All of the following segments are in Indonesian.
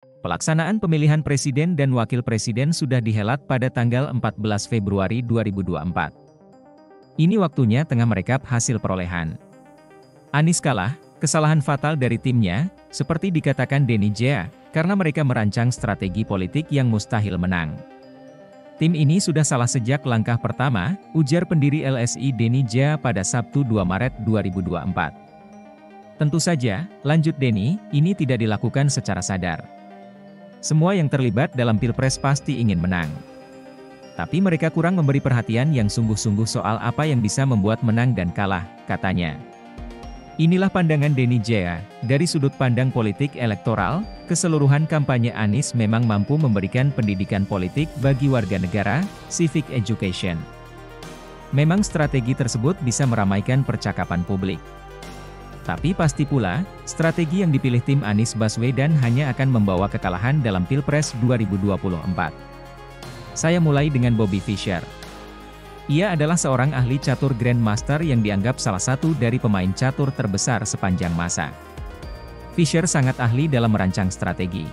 Pelaksanaan pemilihan presiden dan wakil presiden sudah dihelat pada tanggal 14 Februari 2024. Ini waktunya tengah merekap hasil perolehan. Anies kalah, kesalahan fatal dari timnya, seperti dikatakan Denny Jaya, karena mereka merancang strategi politik yang mustahil menang. Tim ini sudah salah sejak langkah pertama, ujar pendiri LSI Denny Jaya pada Sabtu 2 Maret 2024. Tentu saja, lanjut Denny, ini tidak dilakukan secara sadar. Semua yang terlibat dalam Pilpres pasti ingin menang. Tapi mereka kurang memberi perhatian yang sungguh-sungguh soal apa yang bisa membuat menang dan kalah, katanya. Inilah pandangan Denny Jaya, dari sudut pandang politik elektoral, keseluruhan kampanye Anies memang mampu memberikan pendidikan politik bagi warga negara, civic education. Memang strategi tersebut bisa meramaikan percakapan publik. Tapi pasti pula, strategi yang dipilih tim Anies Baswedan hanya akan membawa kekalahan dalam Pilpres 2024. Saya mulai dengan Bobby Fischer. Ia adalah seorang ahli catur Grandmaster yang dianggap salah satu dari pemain catur terbesar sepanjang masa. Fischer sangat ahli dalam merancang strategi.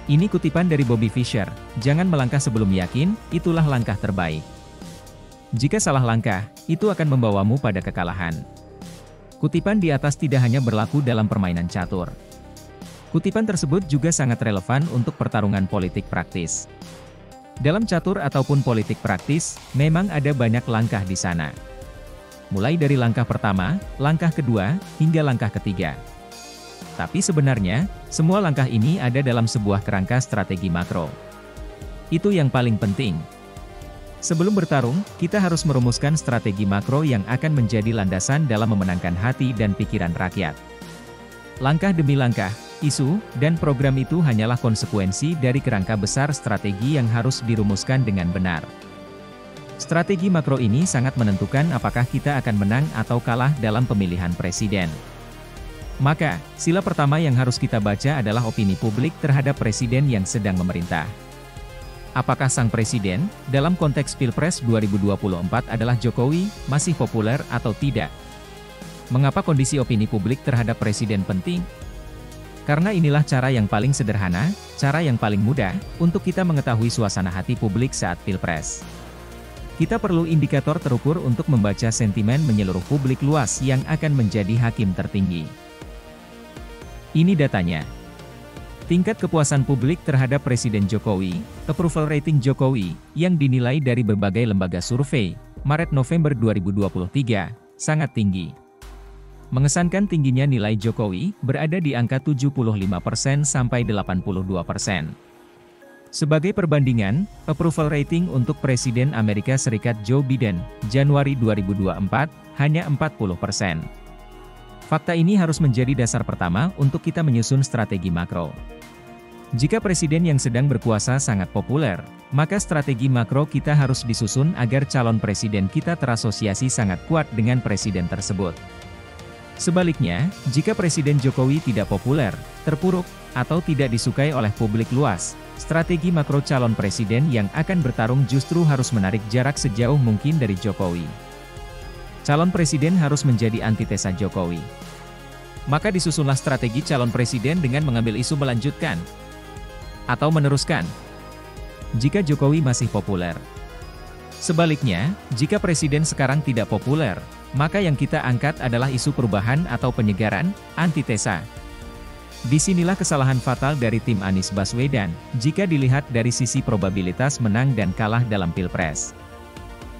Ini kutipan dari Bobby Fischer, "Jangan melangkah sebelum yakin, itulah langkah terbaik. Jika salah langkah, itu akan membawamu pada kekalahan." Kutipan di atas tidak hanya berlaku dalam permainan catur. Kutipan tersebut juga sangat relevan untuk pertarungan politik praktis. Dalam catur ataupun politik praktis, memang ada banyak langkah di sana. Mulai dari langkah pertama, langkah kedua, hingga langkah ketiga. Tapi sebenarnya, semua langkah ini ada dalam sebuah kerangka strategi makro. Itu yang paling penting. Sebelum bertarung, kita harus merumuskan strategi makro yang akan menjadi landasan dalam memenangkan hati dan pikiran rakyat. Langkah demi langkah, isu, dan program itu hanyalah konsekuensi dari kerangka besar strategi yang harus dirumuskan dengan benar. Strategi makro ini sangat menentukan apakah kita akan menang atau kalah dalam pemilihan presiden. Maka, sila pertama yang harus kita baca adalah opini publik terhadap presiden yang sedang memerintah. Apakah sang presiden, dalam konteks Pilpres 2024 adalah Jokowi, masih populer atau tidak? Mengapa kondisi opini publik terhadap presiden penting? Karena inilah cara yang paling sederhana, cara yang paling mudah, untuk kita mengetahui suasana hati publik saat Pilpres. Kita perlu indikator terukur untuk membaca sentimen menyeluruh publik luas yang akan menjadi hakim tertinggi. Ini datanya. Tingkat kepuasan publik terhadap Presiden Jokowi, approval rating Jokowi, yang dinilai dari berbagai lembaga survei, Maret-November 2023, sangat tinggi. Mengesankan tingginya nilai Jokowi, berada di angka 75% sampai 82%. Sebagai perbandingan, approval rating untuk Presiden Amerika Serikat Joe Biden, Januari 2024, hanya 40%. Fakta ini harus menjadi dasar pertama untuk kita menyusun strategi makro. Jika presiden yang sedang berkuasa sangat populer, maka strategi makro kita harus disusun agar calon presiden kita terasosiasi sangat kuat dengan presiden tersebut. Sebaliknya, jika Presiden Jokowi tidak populer, terpuruk, atau tidak disukai oleh publik luas, strategi makro calon presiden yang akan bertarung justru harus menarik jarak sejauh mungkin dari Jokowi. Calon presiden harus menjadi antitesa Jokowi. Maka disusunlah strategi calon presiden dengan mengambil isu melanjutkan atau meneruskan jika Jokowi masih populer. Sebaliknya, jika presiden sekarang tidak populer, maka yang kita angkat adalah isu perubahan atau penyegaran, antitesa. Disinilah kesalahan fatal dari tim Anies Baswedan, jika dilihat dari sisi probabilitas menang dan kalah dalam Pilpres.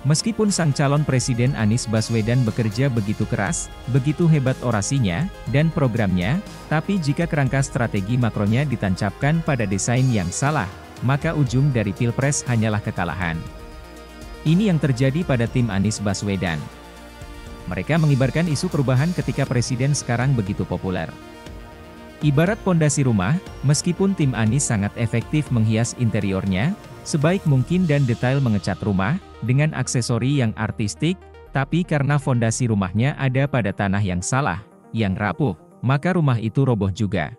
Meskipun sang calon presiden Anies Baswedan bekerja begitu keras, begitu hebat orasinya, dan programnya, tapi jika kerangka strategi makronya ditancapkan pada desain yang salah, maka ujung dari Pilpres hanyalah kekalahan. Ini yang terjadi pada tim Anies Baswedan. Mereka mengibarkan isu perubahan ketika presiden sekarang begitu populer. Ibarat pondasi rumah, meskipun tim Anies sangat efektif menghias interiornya, sebaik mungkin dan detail mengecat rumah, dengan aksesori yang artistik, tapi karena fondasi rumahnya ada pada tanah yang salah, yang rapuh, maka rumah itu roboh juga.